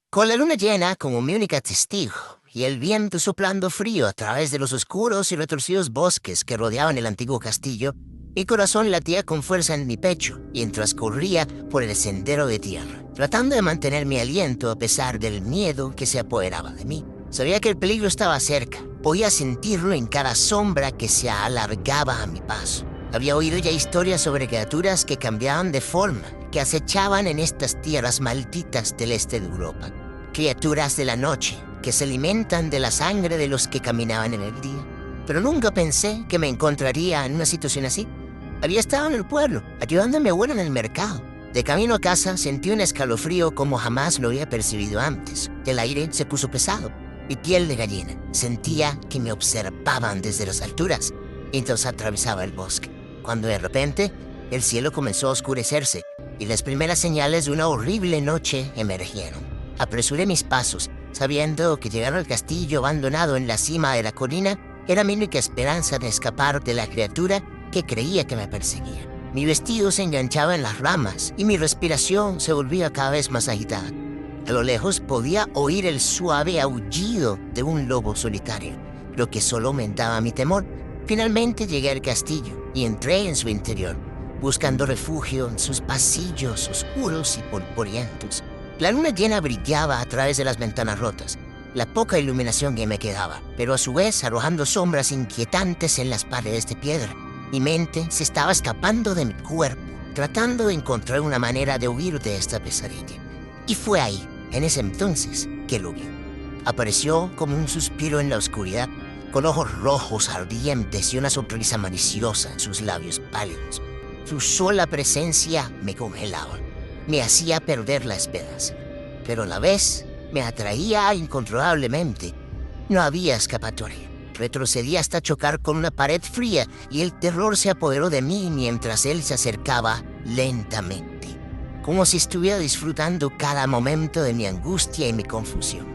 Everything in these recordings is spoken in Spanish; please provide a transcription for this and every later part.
Con la luna llena como mi única testigo y el viento soplando frío a través de los oscuros y retorcidos bosques que rodeaban el antiguo castillo, mi corazón latía con fuerza en mi pecho mientras corría por el sendero de tierra, tratando de mantener mi aliento a pesar del miedo que se apoderaba de mí. Sabía que el peligro estaba cerca, podía sentirlo en cada sombra que se alargaba a mi paso. Había oído ya historias sobre criaturas que cambiaban de forma, que acechaban en estas tierras malditas del este de Europa. Criaturas de la noche, que se alimentan de la sangre de los que caminaban en el día. Pero nunca pensé que me encontraría en una situación así. Había estado en el pueblo, ayudando a mi abuela en el mercado. De camino a casa sentí un escalofrío como jamás lo había percibido antes. El aire se puso pesado. Mi piel de gallina. Sentía que me observaban desde las alturas. Entonces atravesaba el bosque, cuando de repente el cielo comenzó a oscurecerse y las primeras señales de una horrible noche emergieron. Apresuré mis pasos, sabiendo que llegar al castillo abandonado en la cima de la colina era mi única esperanza de escapar de la criatura que creía que me perseguía. Mi vestido se enganchaba en las ramas y mi respiración se volvía cada vez más agitada. A lo lejos podía oír el suave aullido de un lobo solitario, lo que solo aumentaba mi temor. Finalmente llegué al castillo y entré en su interior, buscando refugio en sus pasillos oscuros y polvorientos. La luna llena brillaba a través de las ventanas rotas, la poca iluminación que me quedaba, pero a su vez arrojando sombras inquietantes en las paredes de piedra. Mi mente se estaba escapando de mi cuerpo, tratando de encontrar una manera de huir de esta pesadilla. Y fue ahí, en ese entonces, que lo vi. Apareció como un suspiro en la oscuridad, con ojos rojos ardientes y una sonrisa maliciosa en sus labios pálidos. Su sola presencia me congelaba, me hacía perder la esperanza, pero a la vez me atraía incontrolablemente. No había escapatoria. Retrocedí hasta chocar con una pared fría y el terror se apoderó de mí mientras él se acercaba lentamente, como si estuviera disfrutando cada momento de mi angustia y mi confusión.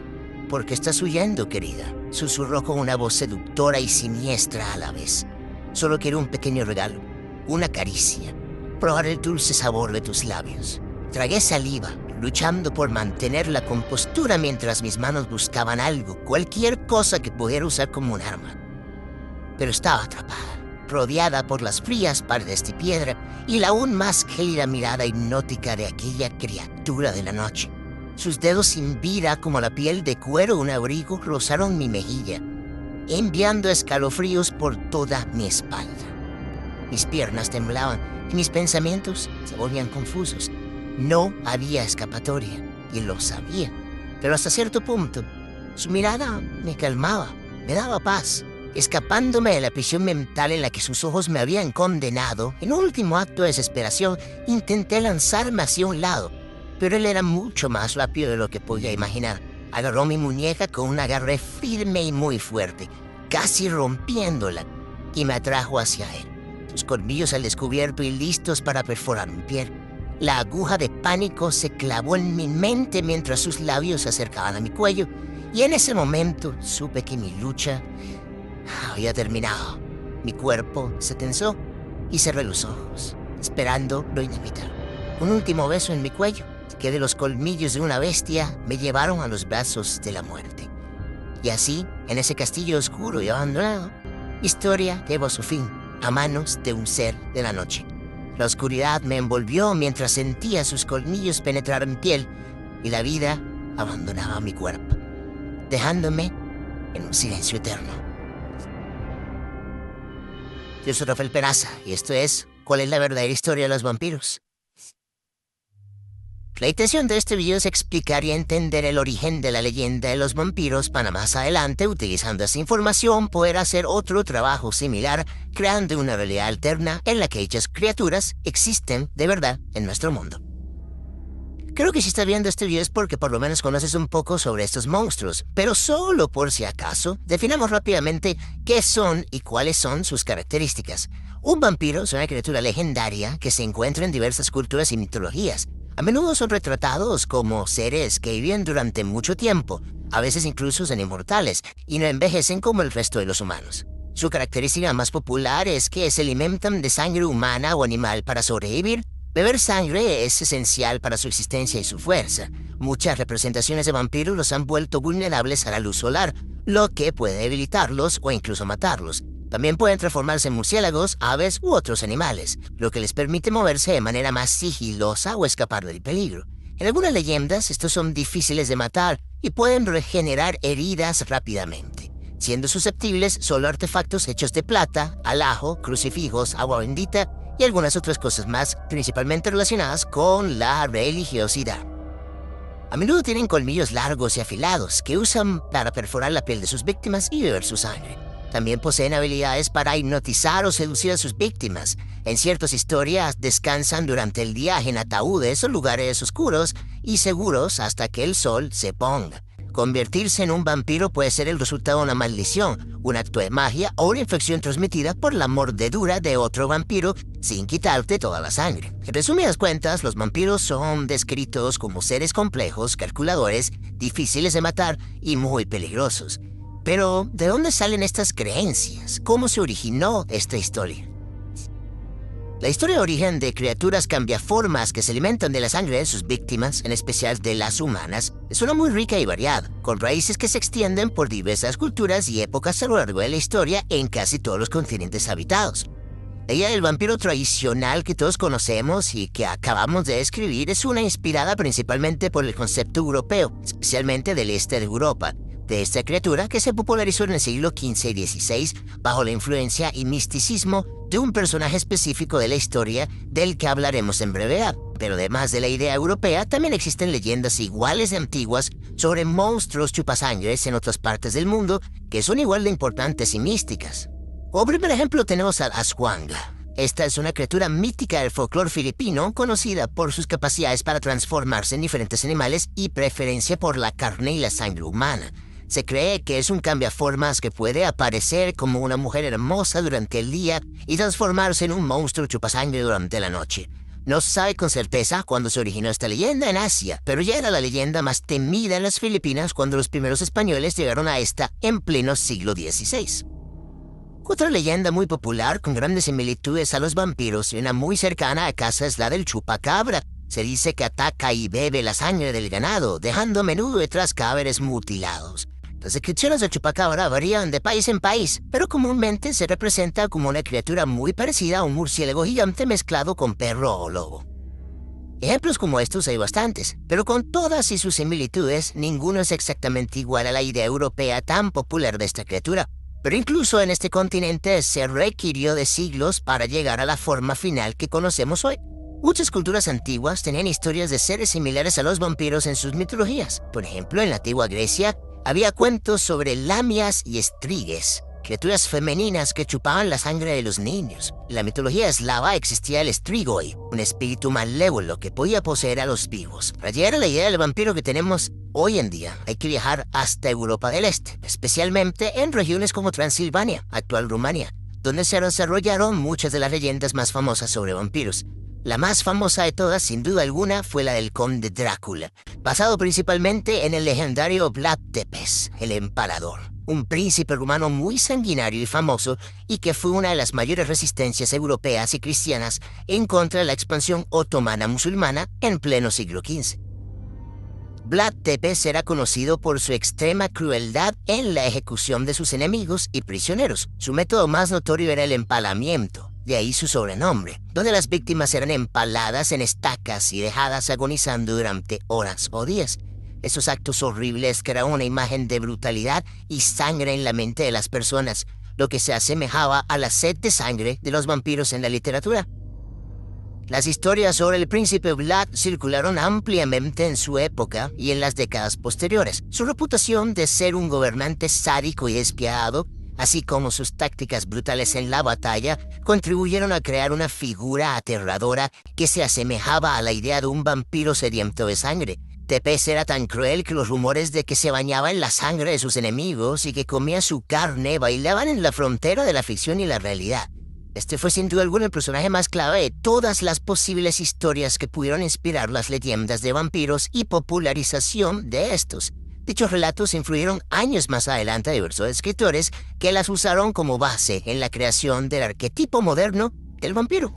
¿Por qué estás huyendo, querida?, susurró con una voz seductora y siniestra a la vez. Solo quiero un pequeño regalo, una caricia, probar el dulce sabor de tus labios. Tragué saliva, luchando por mantener la compostura mientras mis manos buscaban algo, cualquier cosa que pudiera usar como un arma. Pero estaba atrapada, rodeada por las frías paredes de piedra y la aún más gélida mirada hipnótica de aquella criatura de la noche. Sus dedos sin vida como la piel de cuero de un abrigo rozaron mi mejilla, enviando escalofríos por toda mi espalda. Mis piernas temblaban y mis pensamientos se volvían confusos. No había escapatoria, y lo sabía, pero hasta cierto punto, su mirada me calmaba, me daba paz. Escapándome de la prisión mental en la que sus ojos me habían condenado, en un último acto de desesperación, intenté lanzarme hacia un lado, pero él era mucho más rápido de lo que podía imaginar. Agarró mi muñeca con un agarre firme y muy fuerte, casi rompiéndola, y me atrajo hacia él, sus colmillos al descubierto y listos para perforar mi piel. La aguja de pánico se clavó en mi mente mientras sus labios se acercaban a mi cuello, y en ese momento supe que mi lucha había terminado. Mi cuerpo se tensó y cerré los ojos, esperando lo inevitable. Un último beso en mi cuello, que de los colmillos de una bestia me llevaron a los brazos de la muerte. Y así, en ese castillo oscuro y abandonado, mi historia llegó a su fin, a manos de un ser de la noche. La oscuridad me envolvió mientras sentía sus colmillos penetrar mi piel y la vida abandonaba mi cuerpo, dejándome en un silencio eterno. Yo soy Rafael Peraza y esto es ¿Cuál es la verdadera historia de los vampiros? La intención de este video es explicar y entender el origen de la leyenda de los vampiros para más adelante, utilizando esa información, poder hacer otro trabajo similar, creando una realidad alterna en la que dichas criaturas existen de verdad en nuestro mundo. Creo que si estás viendo este video es porque por lo menos conoces un poco sobre estos monstruos, pero solo por si acaso, definamos rápidamente qué son y cuáles son sus características. Un vampiro es una criatura legendaria que se encuentra en diversas culturas y mitologías. A menudo son retratados como seres que viven durante mucho tiempo, a veces incluso son inmortales, y no envejecen como el resto de los humanos. Su característica más popular es que se alimentan de sangre humana o animal para sobrevivir, Beber sangre es esencial para su existencia y su fuerza. Muchas representaciones de vampiros los han vuelto vulnerables a la luz solar, lo que puede debilitarlos o incluso matarlos. También pueden transformarse en murciélagos, aves u otros animales, lo que les permite moverse de manera más sigilosa o escapar del peligro. En algunas leyendas, estos son difíciles de matar y pueden regenerar heridas rápidamente, siendo susceptibles solo a artefactos hechos de plata, alhajo, crucifijos, agua bendita y algunas otras cosas más, principalmente relacionadas con la religiosidad. A menudo tienen colmillos largos y afilados que usan para perforar la piel de sus víctimas y beber su sangre. También poseen habilidades para hipnotizar o seducir a sus víctimas. En ciertas historias descansan durante el día en ataúdes o lugares oscuros y seguros hasta que el sol se ponga. Convertirse en un vampiro puede ser el resultado de una maldición, un acto de magia o una infección transmitida por la mordedura de otro vampiro sin quitarte toda la sangre. En resumidas cuentas, los vampiros son descritos como seres complejos, calculadores, difíciles de matar y muy peligrosos. Pero, ¿de dónde salen estas creencias? ¿Cómo se originó esta historia? La historia de origen de criaturas cambiaformas que se alimentan de la sangre de sus víctimas, en especial de las humanas, es una muy rica y variada, con raíces que se extienden por diversas culturas y épocas a lo largo de la historia en casi todos los continentes habitados. La idea del vampiro tradicional que todos conocemos y que acabamos de describir es una inspirada principalmente por el concepto europeo, especialmente del este de Europa, de esta criatura que se popularizó en el siglo XV y XVI bajo la influencia y misticismo de un personaje específico de la historia del que hablaremos en brevedad. Pero además de la idea europea, también existen leyendas iguales de antiguas sobre monstruos chupasangres en otras partes del mundo que son igual de importantes y místicas. Como primer ejemplo tenemos al Aswang. Esta es una criatura mítica del folclore filipino conocida por sus capacidades para transformarse en diferentes animales y preferencia por la carne y la sangre humana. Se cree que es un cambiaformas que puede aparecer como una mujer hermosa durante el día y transformarse en un monstruo chupasangre durante la noche. No se sabe con certeza cuándo se originó esta leyenda en Asia, pero ya era la leyenda más temida en las Filipinas cuando los primeros españoles llegaron a esta en pleno siglo XVI. Otra leyenda muy popular con grandes similitudes a los vampiros y una muy cercana a casa es la del chupacabra. Se dice que ataca y bebe la sangre del ganado, dejando a menudo detrás cadáveres mutilados. Las descripciones del chupacabra varían de país en país, pero comúnmente se representa como una criatura muy parecida a un murciélago gigante mezclado con perro o lobo. Ejemplos como estos hay bastantes, pero con todas y sus similitudes, ninguno es exactamente igual a la idea europea tan popular de esta criatura. Pero incluso en este continente se requirió de siglos para llegar a la forma final que conocemos hoy. Muchas culturas antiguas tenían historias de seres similares a los vampiros en sus mitologías. Por ejemplo, en la antigua Grecia había cuentos sobre lamias y estrigues, criaturas femeninas que chupaban la sangre de los niños. En la mitología eslava existía el strigoi, un espíritu malévolo que podía poseer a los vivos. Para llegar a la idea del vampiro que tenemos hoy en día, hay que viajar hasta Europa del Este, especialmente en regiones como Transilvania, actual Rumania, donde se desarrollaron muchas de las leyendas más famosas sobre vampiros. La más famosa de todas, sin duda alguna, fue la del conde Drácula, basado principalmente en el legendario Vlad Tepes, el Empalador, un príncipe rumano muy sanguinario y famoso y que fue una de las mayores resistencias europeas y cristianas en contra de la expansión otomana musulmana en pleno siglo XV. Vlad Tepes era conocido por su extrema crueldad en la ejecución de sus enemigos y prisioneros. Su método más notorio era el empalamiento, de ahí su sobrenombre, donde las víctimas eran empaladas en estacas y dejadas agonizando durante horas o días. Esos actos horribles crearon una imagen de brutalidad y sangre en la mente de las personas, lo que se asemejaba a la sed de sangre de los vampiros en la literatura. Las historias sobre el príncipe Vlad circularon ampliamente en su época y en las décadas posteriores. Su reputación de ser un gobernante sádico y despiadado, así como sus tácticas brutales en la batalla, contribuyeron a crear una figura aterradora que se asemejaba a la idea de un vampiro sediento de sangre. Tepes era tan cruel que los rumores de que se bañaba en la sangre de sus enemigos y que comía su carne bailaban en la frontera de la ficción y la realidad. Este fue sin duda alguna el personaje más clave de todas las posibles historias que pudieron inspirar las leyendas de vampiros y popularización de estos. Dichos relatos influyeron años más adelante a diversos escritores que las usaron como base en la creación del arquetipo moderno del vampiro.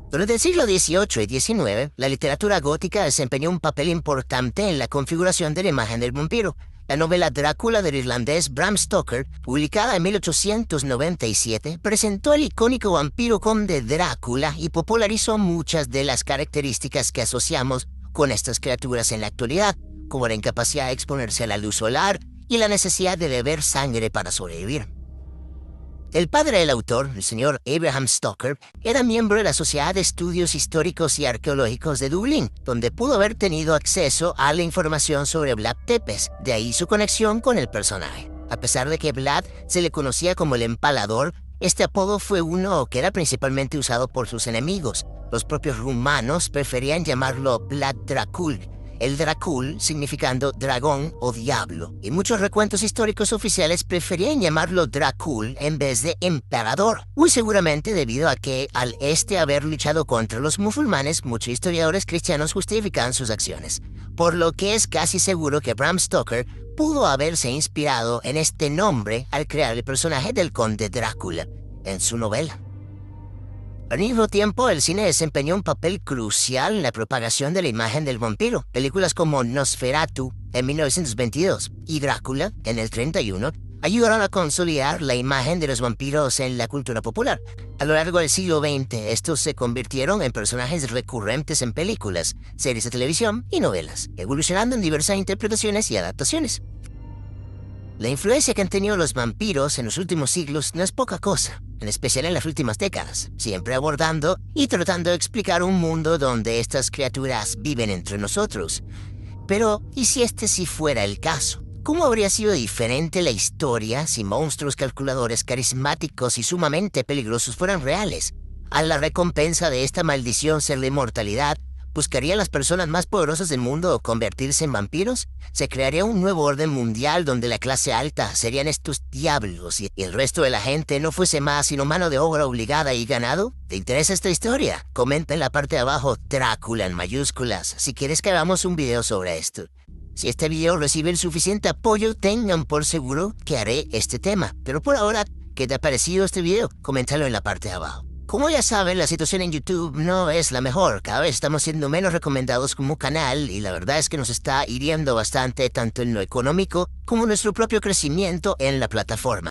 Durante el siglo XVIII y XIX, la literatura gótica desempeñó un papel importante en la configuración de la imagen del vampiro. La novela Drácula del irlandés Bram Stoker, publicada en 1897, presentó al icónico vampiro conde Drácula y popularizó muchas de las características que asociamos con estas criaturas en la actualidad, como la incapacidad de exponerse a la luz solar y la necesidad de beber sangre para sobrevivir. El padre del autor, el señor Abraham Stoker, era miembro de la Sociedad de Estudios Históricos y Arqueológicos de Dublín, donde pudo haber tenido acceso a la información sobre Vlad Tepes, de ahí su conexión con el personaje. A pesar de que Vlad se le conocía como el Empalador, este apodo fue uno que era principalmente usado por sus enemigos. Los propios rumanos preferían llamarlo Vlad Dracul, el Dracul significando dragón o diablo, y muchos recuentos históricos oficiales preferían llamarlo Dracul en vez de emperador, muy seguramente debido a que al haber luchado contra los musulmanes, muchos historiadores cristianos justifican sus acciones, por lo que es casi seguro que Bram Stoker pudo haberse inspirado en este nombre al crear el personaje del conde Drácula en su novela. Al mismo tiempo, el cine desempeñó un papel crucial en la propagación de la imagen del vampiro. Películas como Nosferatu en 1922 y Drácula en el 31 ayudaron a consolidar la imagen de los vampiros en la cultura popular. A lo largo del siglo XX, estos se convirtieron en personajes recurrentes en películas, series de televisión y novelas, evolucionando en diversas interpretaciones y adaptaciones. La influencia que han tenido los vampiros en los últimos siglos no es poca cosa, en especial en las últimas décadas, siempre abordando y tratando de explicar un mundo donde estas criaturas viven entre nosotros. Pero, ¿y si este sí fuera el caso? ¿Cómo habría sido diferente la historia si monstruos calculadores carismáticos y sumamente peligrosos fueran reales? A la recompensa de esta maldición ser la inmortalidad, ¿buscarían las personas más poderosas del mundo convertirse en vampiros? ¿Se crearía un nuevo orden mundial donde la clase alta serían estos diablos y el resto de la gente no fuese más sino mano de obra obligada y ganado? ¿Te interesa esta historia? Comenta en la parte de abajo Drácula en mayúsculas si quieres que hagamos un video sobre esto. Si este video recibe el suficiente apoyo, tengan por seguro que haré este tema. Pero por ahora, ¿qué te ha parecido este video? Coméntalo en la parte de abajo. Como ya saben, la situación en YouTube no es la mejor. Cada vez estamos siendo menos recomendados como canal y la verdad es que nos está hiriendo bastante tanto en lo económico como nuestro propio crecimiento en la plataforma.